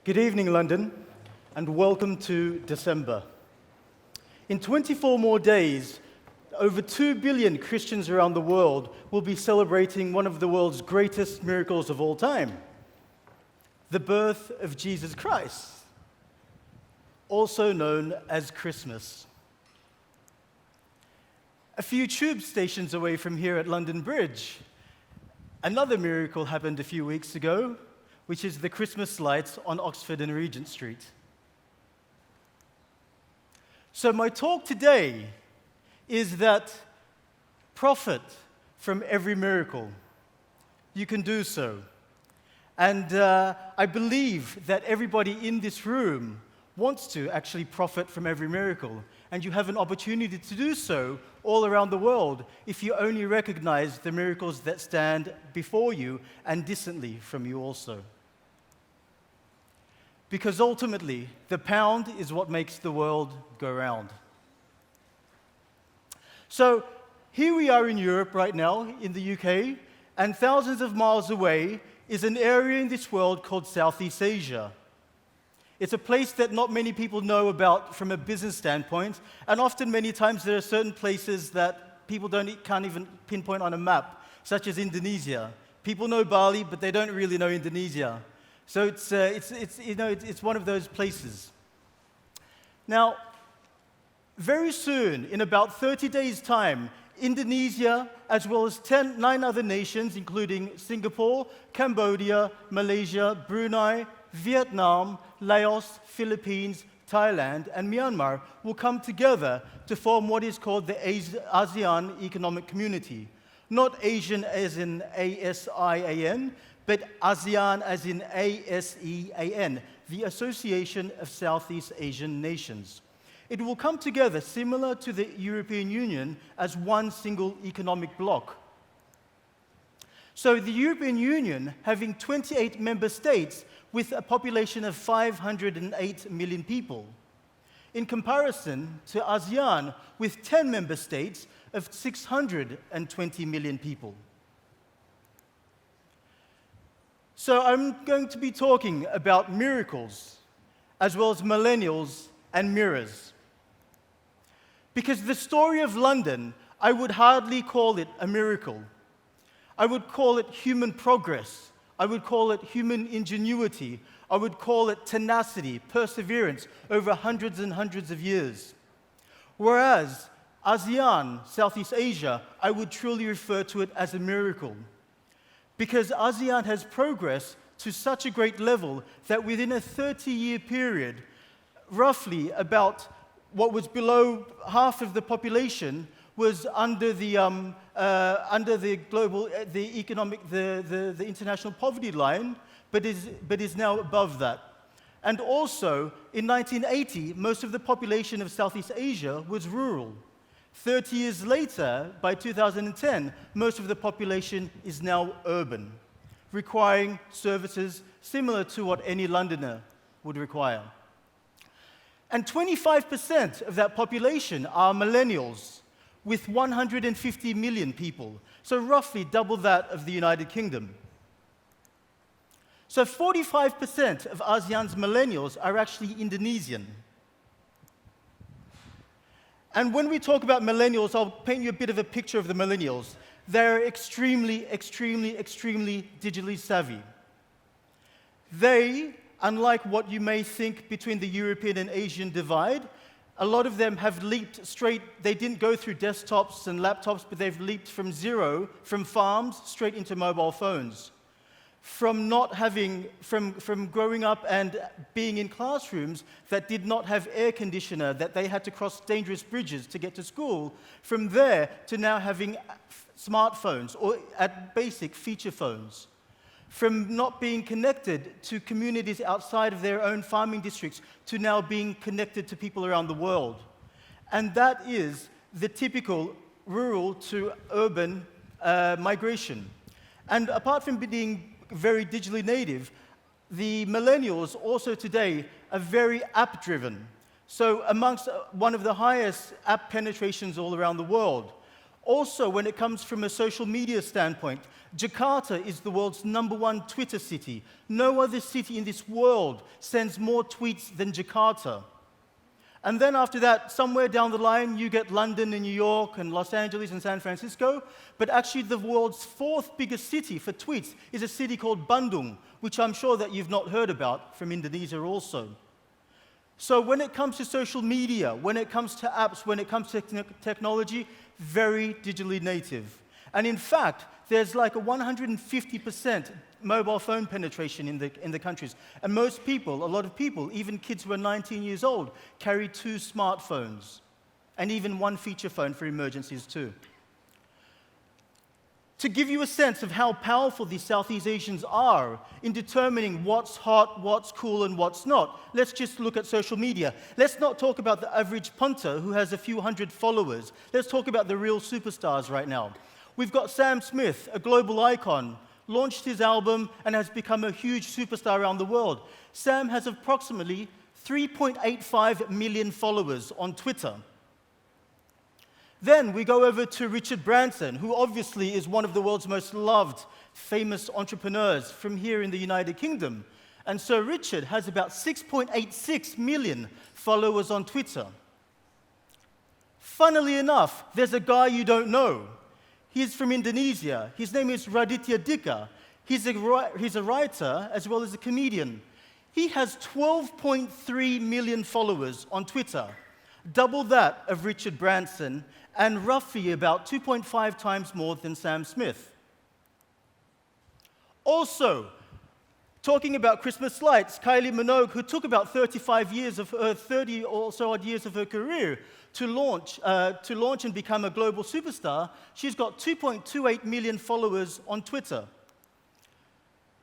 Good evening, London, and welcome to December. In 24 more days, over 2 billion Christians around the world will be celebrating one of the world's greatest miracles of all time, the birth of Jesus Christ, also known as Christmas. A few tube stations away from here at London Bridge, another miracle happened a few weeks ago, which is the Christmas lights on Oxford and Regent Street. So my talk today is that profit from every miracle. You can do so. And I believe that everybody in this room wants to actually profit from every miracle. And you have an opportunity to do so all around the world if you only recognize the miracles that stand before you and distantly from you also. Because ultimately, the pound is what makes the world go round. So here we are in Europe right now, in the UK, and thousands of miles away is an area in this world called Southeast Asia. It's a place that not many people know about from a business standpoint, and often many times there are certain places that people can't even pinpoint on a map, such as Indonesia. People know Bali, but they don't really know Indonesia. So it's one of those places. Now, very soon, in about 30 days' time, Indonesia, as well as 9 other nations, including Singapore, Cambodia, Malaysia, Brunei, Vietnam, Laos, Philippines, Thailand, and Myanmar, will come together to form what is called the ASEAN Economic Community. Not Asian as in ASIAN, but ASEAN as in ASEAN, the Association of Southeast Asian Nations. It will come together similar to the European Union as one single economic bloc. So the European Union, having 28 member states with a population of 508 million people, in comparison to ASEAN with 10 member states of 620 million people. So I'm going to be talking about miracles, as well as millennials and mirrors. Because the story of London, I would hardly call it a miracle. I would call it human progress. I would call it human ingenuity. I would call it tenacity, perseverance over hundreds and hundreds of years. Whereas ASEAN, Southeast Asia, I would truly refer to it as a miracle. Because ASEAN has progressed to such a great level that within a 30-year period, roughly about what was below half of the population was under the international poverty line, but is now above that. And also, in 1980, most of the population of Southeast Asia was rural. 30 years later, by 2010, most of the population is now urban, requiring services similar to what any Londoner would require. And 25% of that population are millennials, with 150 million people, so roughly double that of the United Kingdom. So 45% of ASEAN's millennials are actually Indonesian. And when we talk about millennials, I'll paint you a bit of a picture of the millennials. They're extremely, extremely, extremely digitally savvy. They, unlike what you may think between the European and Asian divide, a lot of them have leaped straight. They didn't go through desktops and laptops, but they've leaped from zero, from farms, straight into mobile phones. From growing up and being in classrooms that did not have air conditioner, that they had to cross dangerous bridges to get to school, from there to now having smartphones, or at basic feature phones. From not being connected to communities outside of their own farming districts to now being connected to people around the world. And that is the typical rural to urban migration. And apart from being very digitally native, the millennials also today are very app-driven. So amongst one of the highest app penetrations all around the world. Also, when it comes from a social media standpoint, Jakarta is the world's #1 Twitter city. No other city in this world sends more tweets than Jakarta. And then after that, somewhere down the line, you get London and New York and Los Angeles and San Francisco. But actually, the world's 4th biggest city for tweets is a city called Bandung, which I'm sure that you've not heard about from Indonesia also. So when it comes to social media, when it comes to apps, when it comes to technology, very digitally native. And in fact, there's like a 150% mobile phone penetration in the countries. And most people, a lot of people, even kids who are 19 years old, carry 2 smartphones, and even 1 feature phone for emergencies too. To give you a sense of how powerful these Southeast Asians are in determining what's hot, what's cool, and what's not, let's just look at social media. Let's not talk about the average punter who has a few hundred followers. Let's talk about the real superstars right now. We've got Sam Smith, a global icon, launched his album and has become a huge superstar around the world. Sam has approximately 3.85 million followers on Twitter. Then we go over to Richard Branson, who obviously is one of the world's most loved, famous entrepreneurs from here in the United Kingdom. And so Richard has about 6.86 million followers on Twitter. Funnily enough, there's a guy you don't know. He's from Indonesia. His name is Raditya Dika. He's a writer as well as a comedian. He has 12.3 million followers on Twitter, double that of Richard Branson, and roughly about 2.5 times more than Sam Smith. Also, talking about Christmas lights, Kylie Minogue, who took about 30 or so odd years of her career to launch and become a global superstar, she's got 2.28 million followers on Twitter.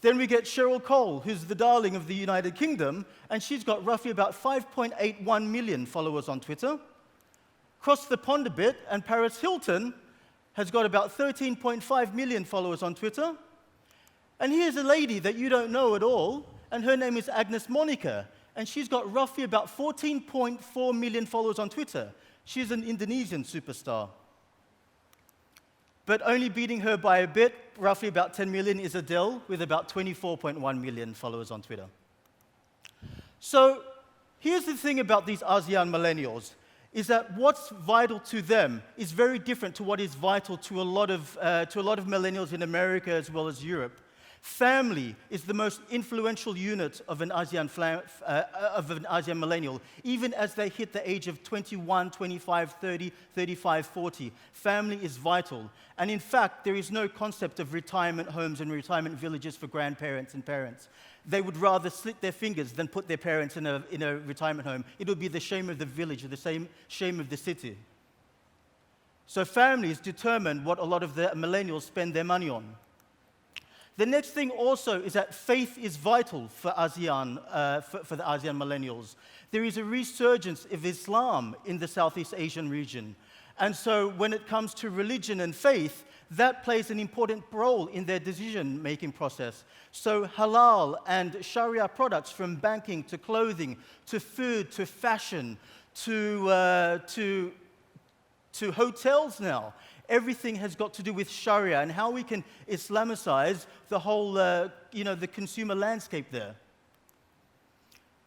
Then we get Cheryl Cole, who's the darling of the United Kingdom, and she's got roughly about 5.81 million followers on Twitter. Cross the pond a bit, and Paris Hilton has got about 13.5 million followers on Twitter. And here's a lady that you don't know at all, and her name is Agnes Monica, and she's got roughly about 14.4 million followers on Twitter. She's an Indonesian superstar. But only beating her by a bit, roughly about 10 million, is Adele, with about 24.1 million followers on Twitter. So here's the thing about these ASEAN millennials, is that what's vital to them is very different to what is vital to a lot of millennials in America as well as Europe. Family is the most influential unit of an ASEAN millennial, even as they hit the age of 21, 25, 30, 35, 40. Family is vital. And in fact, there is no concept of retirement homes and retirement villages for grandparents and parents. They would rather slit their fingers than put their parents in a retirement home. It would be the shame of the village or the shame of the city. So families determine what a lot of the millennials spend their money on. The next thing also is that faith is vital for ASEAN, for the ASEAN millennials. There is a resurgence of Islam in the Southeast Asian region. And so when it comes to religion and faith, that plays an important role in their decision-making process. So halal and Sharia products, from banking to clothing, to food, to fashion, to hotels now, everything has got to do with Sharia and how we can Islamicize the whole, the consumer landscape there.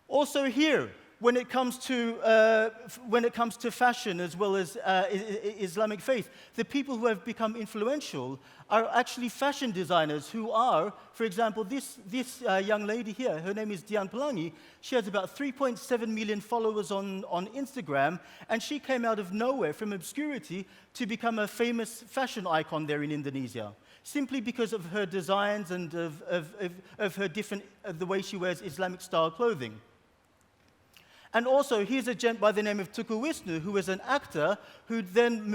Also here, when it comes to fashion as well as Islamic faith, the people who have become influential are actually fashion designers who are, for example, this young lady here, her name is Dian Pelangi. She has about 3.7 million followers on Instagram, and she came out of nowhere from obscurity to become a famous fashion icon there in Indonesia, simply because of her designs and of her the way she wears Islamic-style clothing. And also, here's a gent by the name of Tuku Wisnu, who was an actor who then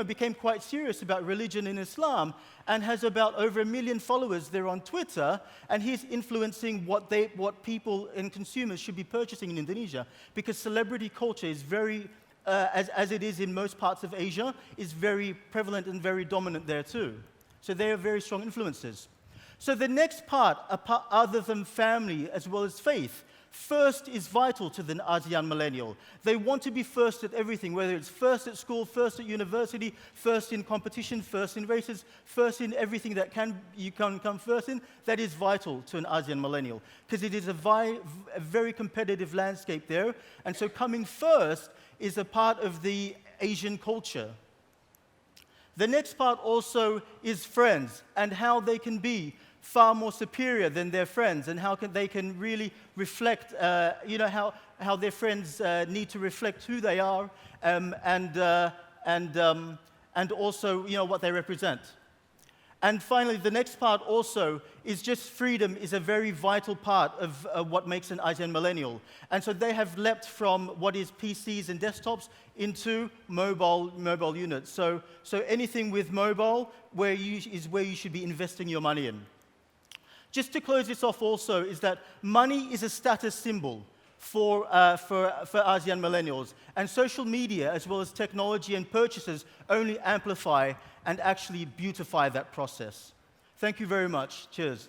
became quite serious about religion in Islam and has about over 1 million followers there on Twitter, and he's influencing what people and consumers should be purchasing in Indonesia, because celebrity culture is very, as it is in most parts of Asia, is very prevalent and very dominant there too. So they are very strong influences. So the next part, other than family as well as faith, first is vital to the ASEAN millennial. They want to be first at everything, whether it's first at school, first at university, first in competition, first in races, first in everything that you can come first in. That is vital to an ASEAN millennial, because it is a very competitive landscape there. And so coming first is a part of the Asian culture. The next part also is friends, and how they can be far more superior than their friends, and how they can really reflect, how their friends need to reflect who they are, and also, what they represent. And finally, the next part also is just freedom is a very vital part of what makes an ASEAN millennial. And so they have leapt from what is PCs and desktops into mobile units. So anything with mobile is where you should be investing your money in. Just to close this off also is that money is a status symbol for ASEAN millennials. And social media, as well as technology and purchases, only amplify and actually beautify that process. Thank you very much. Cheers.